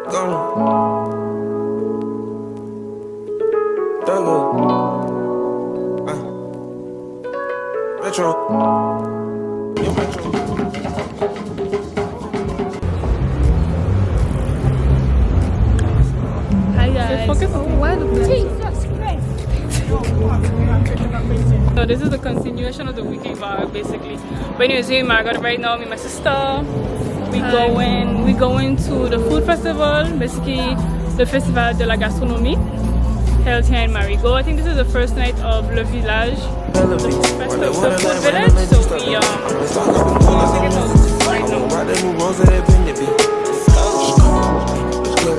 Hi guys. So this is the continuation of the weekend vlog basically. But anyways, here in Margaret right now, me and my sister. We going to the food festival, basically the Festival de la Gastronomie held here in Marigot. I think this is the first night of Le Village, the food village. So we right now.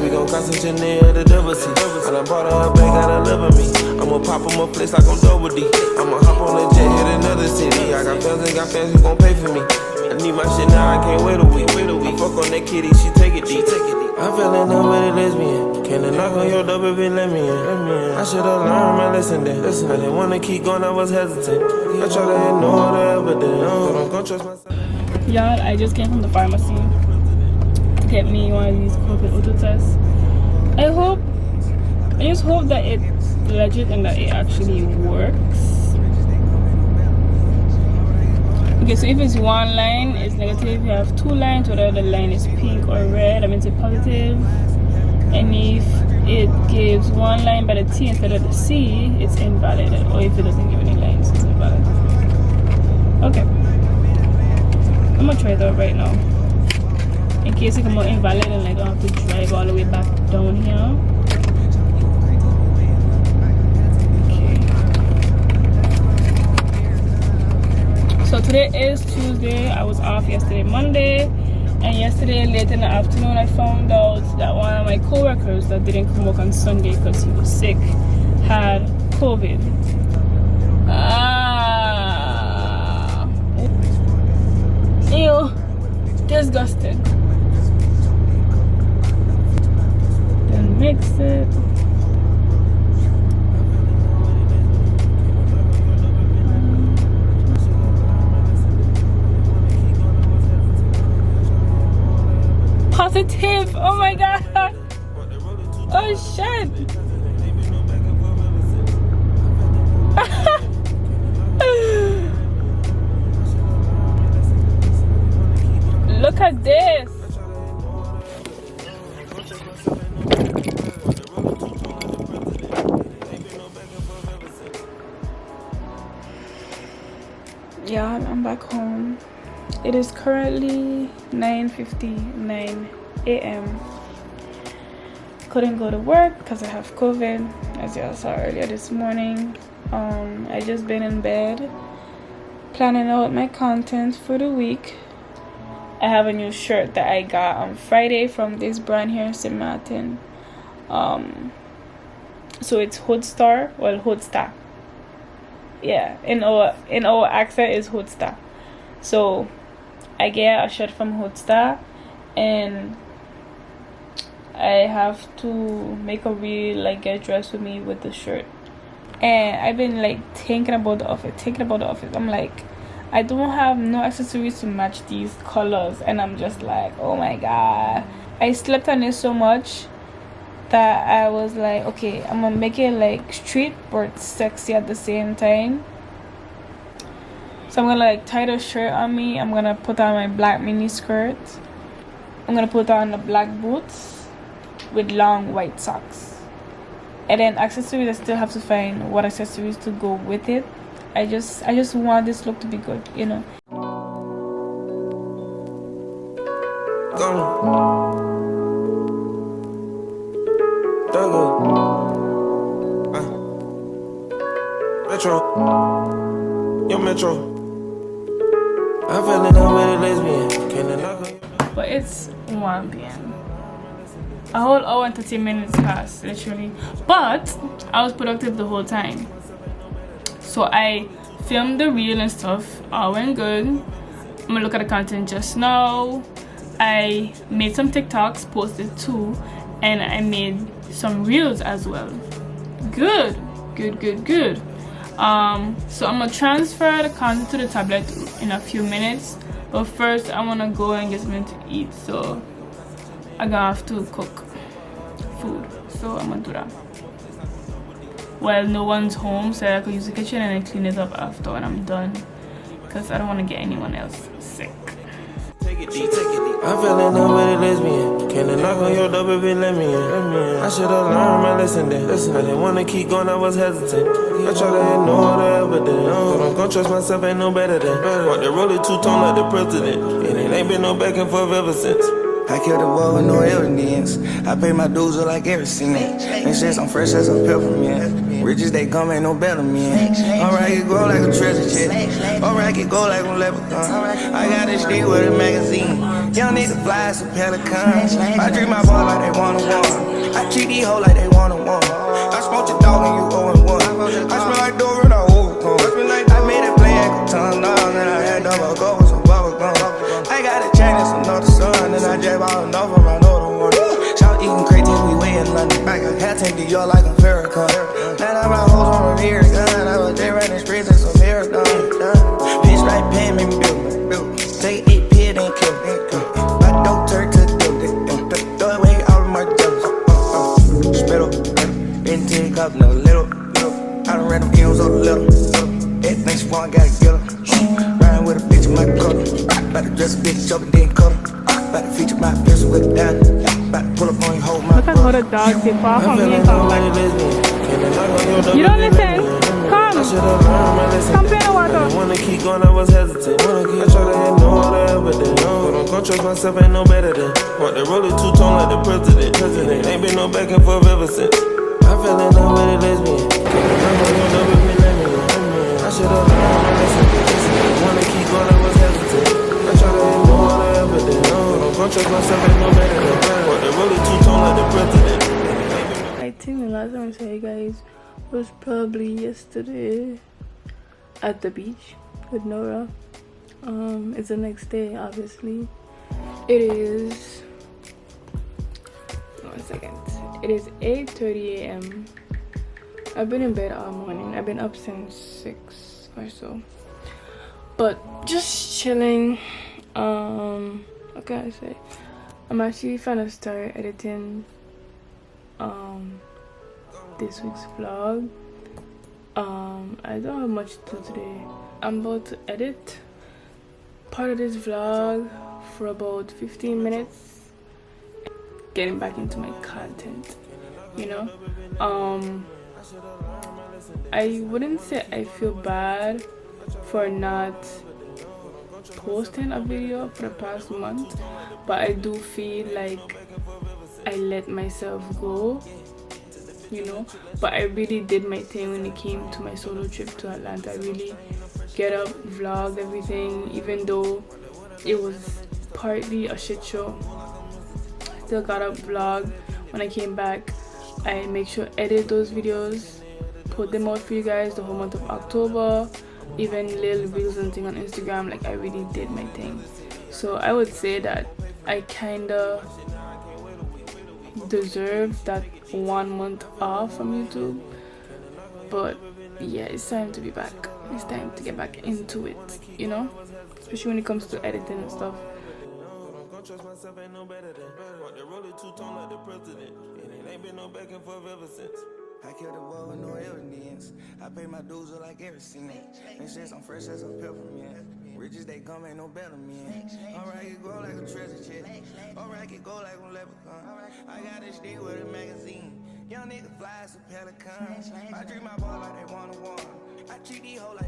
We gon' got some Chanel the double C. I done bought her a bag, gotta love me. I'ma pop on my place like I'm double D. I'ma hop on a jet, hit another city. I got fans who gon' pay for me. I need my shit now, I can't wait a week. I fuck on that kitty, she take it deep. I fell in love with a lesbian. Can't knock on your door, baby, let me in. I should've learned my lesson then. I didn't wanna keep going, I was hesitant. I try to ignore the evidence. Don't go trust myself. Y'all, I just came from the pharmacy to get me one of these COVID auto tests. I just hope that it's legit and that it actually works. Okay, so if it's one line, it's negative. If you have two lines, whether the line is pink or red, that means it's positive. And if it gives one line by the T instead of the C, it's invalid. Or if it doesn't give any lines, it's invalid. Okay. I'm gonna try that right now. In case it comes out invalid and I don't have to drive all the way back down here. So today is Tuesday. I was off yesterday, Monday, and yesterday late in the afternoon I found out that one of my co-workers that didn't come work on Sunday because he was sick had COVID. Ew, disgusting. Then mix it. Positive. Oh my god. Oh shit. Look at this. Yeah, I'm back home. It is currently 9:59 a.m. Couldn't go to work because I have COVID, as y'all saw earlier this morning. I just been in bed planning out my content for the week. I have a new shirt that I got on Friday from this brand here in St. Martin. So it's Hoodstar, well, Hoodstar. Yeah, in our accent is Hoodstar. So I get a shirt from Hoodstar, and I have to make a reel, like get dressed with me with the shirt. And I've been like thinking about the outfit. I'm like, I don't have no accessories to match these colors, and I'm just like, oh my god. I slept on it so much that I was like, okay, I'm gonna make it like street but sexy at the same time. So I'm gonna like tie the shirt on me. I'm gonna put on my black mini skirt. I'm gonna put on the black boots with long white socks. And then accessories, I still have to find what accessories to go with it. I just want this look to be good, you know. I fell in love with a lesbian. But it's 1 p.m. A whole hour and 30 minutes passed, literally. But I was productive the whole time. So I filmed the reel and stuff. All went good. I'm gonna look at the content just now. I made some TikToks, posted too, and I made some reels as well. Good. So I'm gonna transfer the content to the tablet in a few minutes, but first I wanna go and get something to eat, so I'm gonna have to cook. food, so I'm gonna do that. Well, no one's home, so I could use the kitchen and then clean it up after when I'm done, because I don't want to get anyone else sick. Take it deep, take it deep. I fell in love with a lesbian. Can I knock on your door, baby, let me in. I should have learned my lesson then. I didn't want to keep going, I was hesitant. I try to ignore the evidence, but I'm gonna trust myself, ain't no better than. Want to roll it two-tone like the president, and it ain't been no back and forth ever since. I killed the war with no evidence. I pay my dues just like every cent. And shit, I'm fresh as a peppermint. Riches they come, ain't no better man. Alright, it go like a treasure chest. Alright, it go like a leprechaun. I got a stick with a magazine. Young nigga fly some pelicans. I treat my boy like they wanna one. I treat these hoes like they wanna one. I smoke your dog and you 0-1. I smell like Dora and I overcome. I made a play at tongue dog and I had double go with some bubble gum. I got a chain and some another sun and I jab all enough of my northern one. Shout eating crazy, we way in London. Back a hat tank Dior like a Farrakhan. Now I got hoes on a mirror gun. I was there running streets and some hair done. Pitch right pen, make me build. Take 8 pit and kill it. My dope turd to do it. Throw away all of my jokes. Spittle, been take up no little. I done read them M's on the little. Everything's fun, gotta get her. Riding with a bitch in my color. About to dress a bitch up and then cut her. About to feature my pistol with a diamond. About to pull up on your whole my Look at how the dog sit far from me and come back. You don't listen. Come. Come play the water. I wanna keep going, I was hesitant. I try to ignore the evidence, but I'm gonna trust myself, ain't no better than. Want to roll it two-tone like the president. Ain't been no back and forth ever since. I fell in love with a lesbian. I should have learned my lesson. Wanna keep going, I was hesitant. I try to ignore the evidence, but I'm gonna trust myself, ain't no better than. Want to roll it two-tone like the president. I think the last time I saw you guys was probably yesterday at the beach with Naura. It's the next day, obviously. It is 1 second. It is 8:30 a.m. I've been in bed all morning. I've been up since 6 or so, but just chilling. What can I say? I'm actually trying to start editing this week's vlog. I don't have much to do today. I'm about to edit part of this vlog for about 15 minutes, getting back into my content, you know. I wouldn't say I feel bad for not posting a video for the past month, but I do feel like I let myself go, you know. But I really did my thing when it came to my solo trip to Atlanta. I really get up, vlogged everything, even though it was partly a shit show. I still got up, vlogged. When I came back, I make sure edit those videos, put them out for you guys the whole month of October, even little reels and things on Instagram. Like, I really did my thing. So I would say that I kinda deserve that 1 month off from YouTube. But yeah, it's time to be back. It's time to get back into it, you know, especially when it comes to editing and stuff. Trust myself, ain't no better than. Want to roll it two-tone like the president, and it ain't been no back and forth ever since. I killed the war with no evidence. I pay my dues just like every cent. And shit, I'm fresh as a peppermint. Riches they come, ain't no better man. Alright, it go like a treasure chest. Alright, it go like a leprechaun. I got a stick with a magazine. Young nigga fly some pelicans. I treat my boy like they wanna one. I treat these hoes like